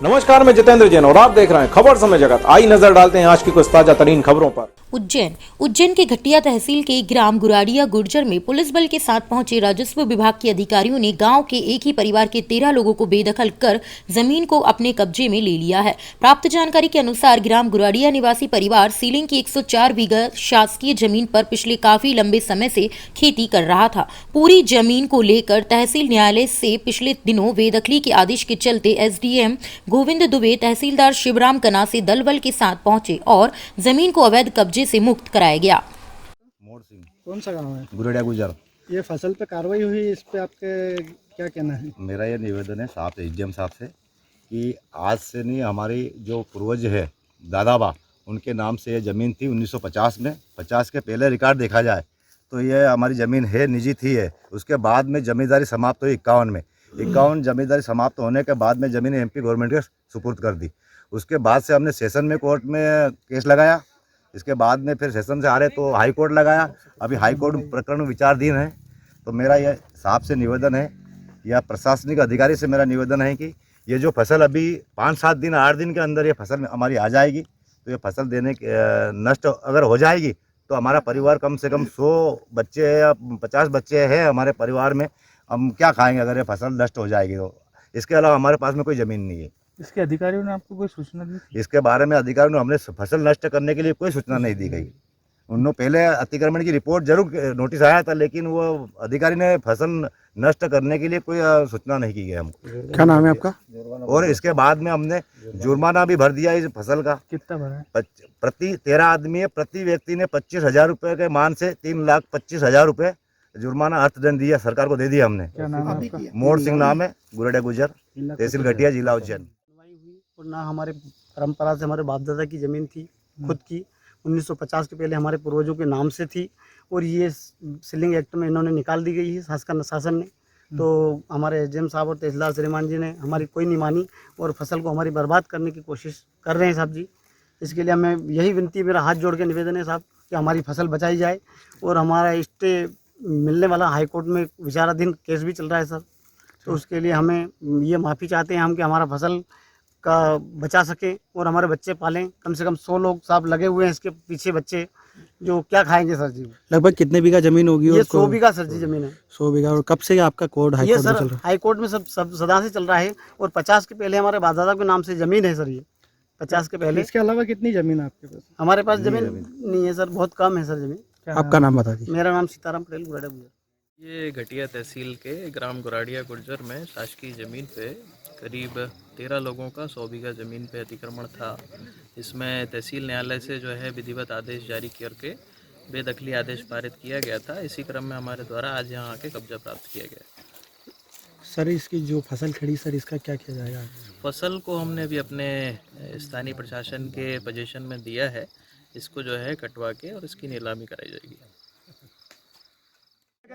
नमस्कार, मैं जितेंद्र जैन और आप देख रहे हैं खबर समय जगत। आई नजर डालते हैं आज की कुछ ताजा तरीन खबरों पर। उज्जैन के घटिया तहसील के ग्राम गुराड़िया गुर्जर में पुलिस बल के साथ पहुंचे राजस्व विभाग के अधिकारियों ने गांव के एक ही परिवार के 13 लोगों को बेदखल कर जमीन को अपने कब्जे में ले लिया है। प्राप्त जानकारी के अनुसार ग्राम गुराड़िया निवासी परिवार सीलिंग की 104 बीघा शासकीय जमीन पर पिछले काफी लंबे समय से खेती कर रहा था। पूरी जमीन को लेकर तहसील न्यायालय से पिछले दिनों बेदखली के आदेश के चलते एसडीएम गोविंद दुबे, तहसीलदार शिवराम कनासे दल बल के साथ पहुंचे और जमीन को अवैध कब्जे से मुक्त कराया गया। मोड़ सिंह, कौन सा गांव है? गुरेडिया गुजर। ये फसल पे कार्रवाई हुई, इस पे आपके क्या कहना है? मेरा ये निवेदन है साहब से, एसडीएम साहब से, कि आज से नहीं, हमारी जो पूर्वज है दादाबा, उनके नाम से ये ज़मीन थी 1950 में। 50 के पहले रिकॉर्ड देखा जाए तो ये हमारी ज़मीन है, निजी थी है। उसके बाद में ज़मींदारी समाप्त हुई 51 में। 51 ज़मींदारी समाप्त होने के बाद में ज़मीन एमपी गवर्नमेंट के सुपुर्द कर दी। उसके बाद से हमने सेशन में कोर्ट में केस लगाया। इसके बाद में फिर सेशन से आ रहे तो हाई कोर्ट लगाया। अभी हाई कोर्ट प्रकरण विचाराधीन है। तो मेरा यह साहब से निवेदन है या प्रशासनिक अधिकारी से मेरा निवेदन है कि ये जो फसल अभी 5-7 दिन 8 दिन के अंदर ये फसल हमारी आ जाएगी, तो ये फसल देने नष्ट अगर हो जाएगी तो हमारा परिवार कम से कम 100 बच्चे या 50 बच्चे हैं हमारे परिवार में। हम क्या खाएंगे अगर ये फसल नष्ट हो जाएगी तो? इसके अलावा हमारे पास में कोई ज़मीन नहीं है। इसके अधिकारियों ने आपको कोई सूचना दी थी? इसके बारे में अधिकारियों ने हमने फसल नष्ट करने के लिए कोई सूचना नहीं दी गई। उन्होंने पहले अतिक्रमण की रिपोर्ट जरूर नोटिस आया था, लेकिन वो अधिकारी ने फसल नष्ट करने के लिए कोई सूचना नहीं की गई हमको। क्या नाम है आपका? और इसके बाद में हमने जुर्माना भी भर दिया इस फसल का। कितना भरा है? प्रति 13 आदमी है, प्रति व्यक्ति ने 25,000 रुपये के मान से 3,25,000 रुपये जुर्माना अर्थदंड दिया, सरकार को दे दिया हमने। क्या नाम है आपका? मोड़ सिंह नाम है, गुरेडिया गुजर, तहसील घटिया, जिला उज्जैन। और ना हमारे परंपरा से हमारे बाप दादा की ज़मीन थी खुद की, 1950 के पहले हमारे पूर्वजों के नाम से थी। और ये सीलिंग एक्ट में इन्होंने निकाल दी गई है शासन ने। तो हमारे एसडीएम साहब और तहसीलदार श्रीमान जी ने हमारी कोई नहीं मानी और फसल को हमारी बर्बाद करने की कोशिश कर रहे हैं साहब जी। इसके लिए हमें यही विनती, मेरा हाथ जोड़ के निवेदन है साहब कि हमारी फसल बचाई जाए। और हमारा स्टे मिलने वाला हाई कोर्ट में विचाराधीन केस भी चल रहा है सर। तो उसके लिए हमें ये माफ़ी चाहते हैं हम कि हमारा फसल का बचा सके और हमारे बच्चे पालें। कम से कम 100 लोग साहब लगे हुए हैं इसके पीछे, बच्चे जो क्या खाएंगे सर जी। लगभग कितने बीघा जमीन होगी? ये 100 बीघा सर जी जमीन है। 100 बीघा। और कब से आपका कोर्ट हाई ये कोर्ट में सर चल रहा है? हाई कोर्ट में सब सदा से चल रहा है। और 50 के पहले हमारे बाप दादा के नाम से जमीन है सर। ये 50 के पहले। इसके अलावा कितनी जमीन है आपके पास? हमारे पास जमीन नहीं है सर, बहुत कम है सर जमीन। आपका नाम बता दीजिए। मेरा नाम सीताराम पटेल, गुराड़ा गुजर। ये घटिया तहसील के ग्राम गुराड़िया गुर्जर में शासकीय ज़मीन पे करीब 13 लोगों का 100 बीघा ज़मीन पे अतिक्रमण था। इसमें तहसील न्यायालय से जो है विधिवत आदेश जारी करके बेदखली आदेश पारित किया गया था। इसी क्रम में हमारे द्वारा आज यहाँ आके कब्जा प्राप्त किया गया। सर इसकी जो फसल खड़ी, सर इसका क्या किया जाएगा? फसल को हमने अभी अपने स्थानीय प्रशासन के पोजीशन में दिया है। इसको जो है कटवा के और इसकी नीलामी कराई जाएगी।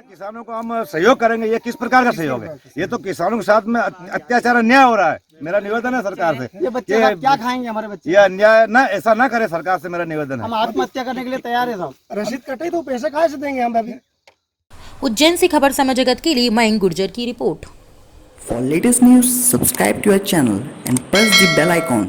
किसानों को हम सहयोग करेंगे, ये किस प्रकार का सहयोग है? ये तो किसानों के साथ में अत्याचार अन्याय हो रहा है। मेरा निवेदन है सरकार से, ये बच्चे साहब क्या खाएंगे हमारे बच्चे? ये अन्याय ना, ऐसा ना करे, सरकार से मेरा निवेदन है। हम आत्महत्या करने के लिए तैयार है साहब। रसीद कटे तो पैसे कहाँ से देंगे हम अभी? उज्जैन से खबर समय जगत के लिए मयंक गुर्जर की report. For latest news, subscribe to our channel and press the bell icon.